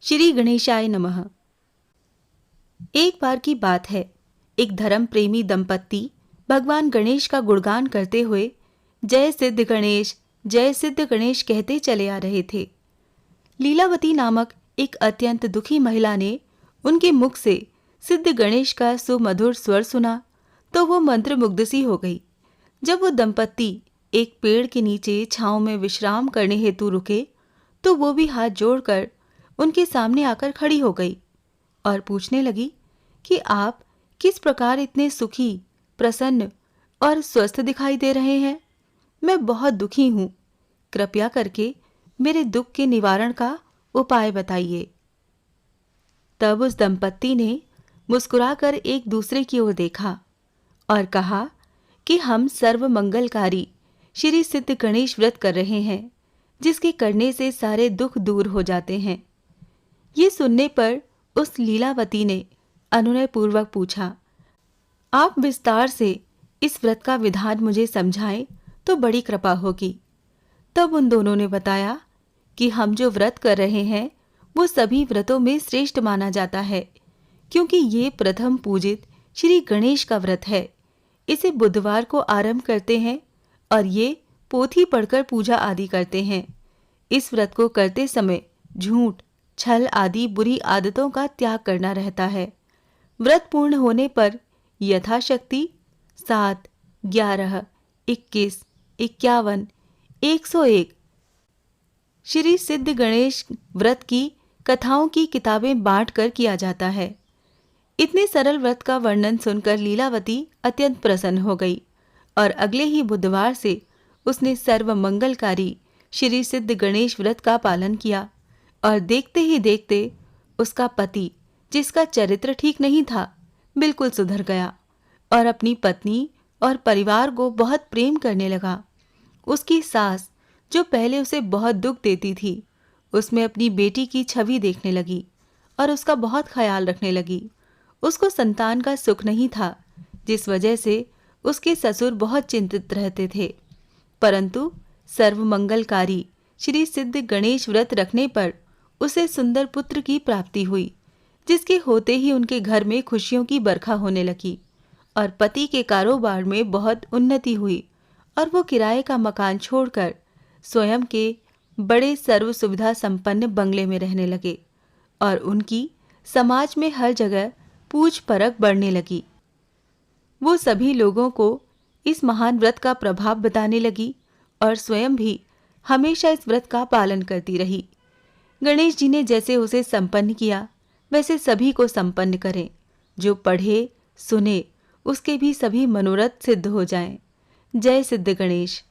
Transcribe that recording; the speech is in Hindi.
श्री गणेशाय नमः। एक बार की बात है, एक धर्म प्रेमी दंपत्ति भगवान गणेश का गुणगान करते हुए जय सिद्ध गणेश कहते चले आ रहे थे। लीलावती नामक एक अत्यंत दुखी महिला ने उनके मुख से सिद्ध गणेश का सुमधुर स्वर सुना तो वो मंत्रमुग्ध सी हो गई। जब वो दंपत्ति एक पेड़ के नीचे छांव में विश्राम करने हेतु रुके तो वो भी हाथ जोड़कर उनके सामने आकर खड़ी हो गई और पूछने लगी कि आप किस प्रकार इतने सुखी, प्रसन्न और स्वस्थ दिखाई दे रहे हैं। मैं बहुत दुखी हूँ, कृपया करके मेरे दुख के निवारण का उपाय बताइए। तब उस दंपत्ति ने मुस्कुराकर एक दूसरे की ओर देखा और कहा कि हम सर्व मंगलकारी श्री सिद्ध गणेश व्रत कर रहे हैं, जिसके करने से सारे दुख दूर हो जाते हैं। ये सुनने पर उस लीलावती ने अनुनय पूर्वक पूछा, आप विस्तार से इस व्रत का विधान मुझे समझाएं तो बड़ी कृपा होगी। तब उन दोनों ने बताया कि हम जो व्रत कर रहे हैं वो सभी व्रतों में श्रेष्ठ माना जाता है, क्योंकि ये प्रथम पूजित श्री गणेश का व्रत है। इसे बुधवार को आरंभ करते हैं और ये पोथी पढ़कर पूजा आदि करते हैं। इस व्रत को करते समय झूठ, छल आदि बुरी आदतों का त्याग करना रहता है। व्रत पूर्ण होने पर यथाशक्ति 7, 11, 21, 51, 101 श्री सिद्ध गणेश व्रत की कथाओं की किताबें बांटकर किया जाता है। इतने सरल व्रत का वर्णन सुनकर लीलावती अत्यंत प्रसन्न हो गई और अगले ही बुधवार से उसने सर्व मंगलकारी श्री सिद्ध गणेश व्रत का पालन किया और देखते ही देखते उसका पति, जिसका चरित्र ठीक नहीं था, बिल्कुल सुधर गया और अपनी पत्नी और परिवार को बहुत प्रेम करने लगा। उसकी सास, जो पहले उसे बहुत दुख देती थी, उसमें अपनी बेटी की छवि देखने लगी और उसका बहुत ख्याल रखने लगी। उसको संतान का सुख नहीं था, जिस वजह से उसके ससुर बहुत चिंतित रहते थे। परंतु सर्वमंगलकारी श्री सिद्ध गणेश व्रत रखने पर उसे सुंदर पुत्र की प्राप्ति हुई, जिसके होते ही उनके घर में खुशियों की बरखा होने लगी और पति के कारोबार में बहुत उन्नति हुई और वो किराए का मकान छोड़कर स्वयं के बड़े सर्व सुविधा संपन्न बंगले में रहने लगे और उनकी समाज में हर जगह पूछ परख बढ़ने लगी। वो सभी लोगों को इस महान व्रत का प्रभाव बताने लगी और स्वयं भी हमेशा इस व्रत का पालन करती रही। गणेश जी ने जैसे उसे संपन्न किया, वैसे सभी को संपन्न करें। जो पढ़े सुने उसके भी सभी मनोरथ सिद्ध हो जाएं। जय सिद्ध गणेश।